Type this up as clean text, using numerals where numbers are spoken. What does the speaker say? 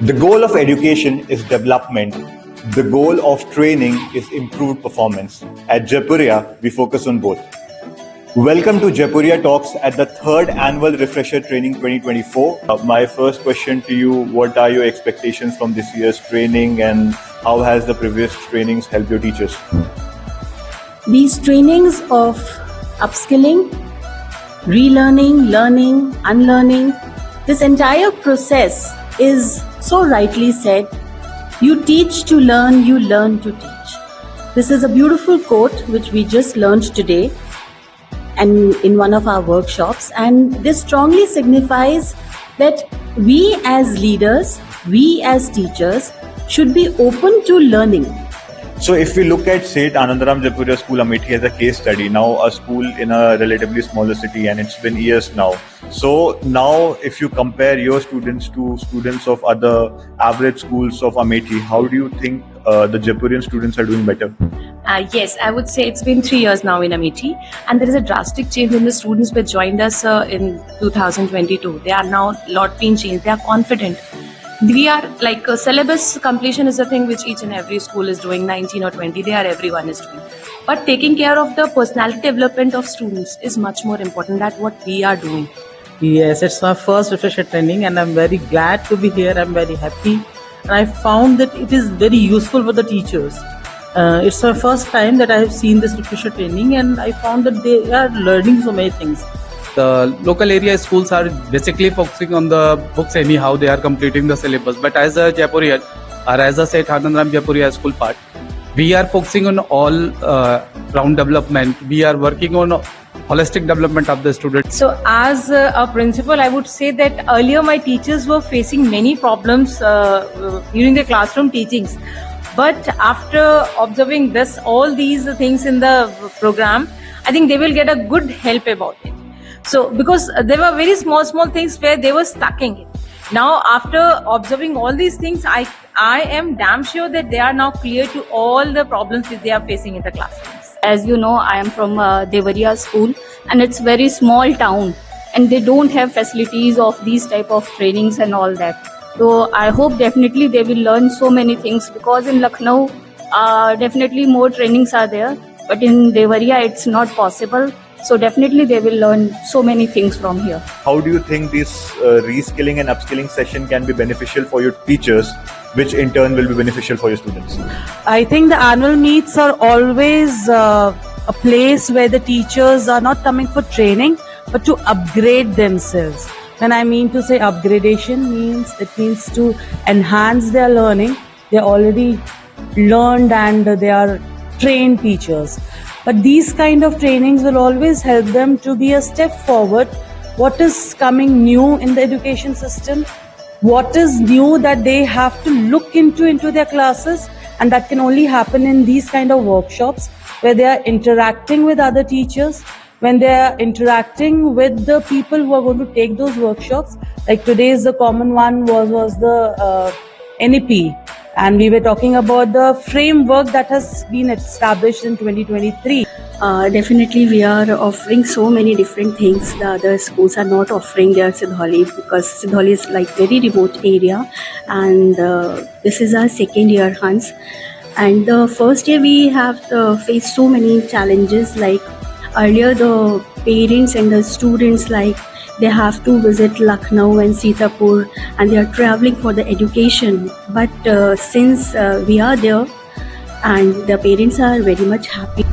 The goal of education is development. The goal of training is improved performance. At Jaipuria, we focus on both. Welcome to Jaipuria Talks at the third annual Refresher Training 2024. My first question to you, what are your expectations from this year's training and how has the previous trainings helped your teachers? These trainings of upskilling, relearning, learning, unlearning, this entire process is so rightly said, you teach to learn, you learn to teach. This is a beautiful quote which we just learned today and in one of our workshops, and this strongly signifies that we as leaders, we as teachers should be open to learning. So if we look at St. Anandaram Jaipuria School Amethi as a case study, now a school in a relatively smaller city and it's been years now. So now if you compare your students to students of other average schools of Amethi, how do you think the Jaipurian students are doing better? Yes, I would say it's been 3 years now in Amethi, and there is a drastic change in the students which joined us in 2022. They are now lot been changed. They are confident. We are like syllabus completion is a thing which each and every school is doing, 19 or 20, everyone is doing. But taking care of the personality development of students is much more important than what we are doing. Yes, it's my first refresher training and I'm very glad to be here. I'm very happy. And I found that it is very useful for the teachers. It's my first time that I have seen this refresher training and I found that they are learning so many things. The local area schools are basically focusing on the books anyhow, they are completing the syllabus. But as a Jaipurian or as a St. Anandaram Jaipuria school part, we are focusing on all round development. We are working on holistic development of the students. So as a principal, I would say that earlier my teachers were facing many problems during the classroom teachings. But after observing all these things in the program, I think they will get a good help about it. So because there were very small things where they were stuck in it. Now after observing all these things, I am damn sure that they are now clear to all the problems that they are facing in the classrooms. As you know, I am from Devaria school and it's very small town and they don't have facilities of these type of trainings and all that. So I hope definitely they will learn so many things because in Lucknow definitely more trainings are there, but in Devaria it's not possible. So definitely they will learn so many things from here. How do you think this reskilling and upskilling session can be beneficial for your teachers, which in turn will be beneficial for your students? I think the annual meets are always a place where the teachers are not coming for training, but to upgrade themselves. When I mean to say upgradation means to enhance their learning. They already learned and they are trained teachers. But these kind of trainings will always help them to be a step forward. What is coming new in the education system? What is new that they have to look into their classes? And that can only happen in these kind of workshops where they are interacting with other teachers, when they are interacting with the people who are going to take those workshops. Like today's the common one was the NEP. And we were talking about the framework that has been established in 2023. Definitely we are offering so many different things the other schools are not offering their Sidhauli, because Sidhauli is like very remote area, and this is our second year, Hans. And the first year we have faced so many challenges, like earlier the parents and the students, like they have to visit Lucknow and Sitapur and they are traveling for the education. But since we are there and the parents are very much happy.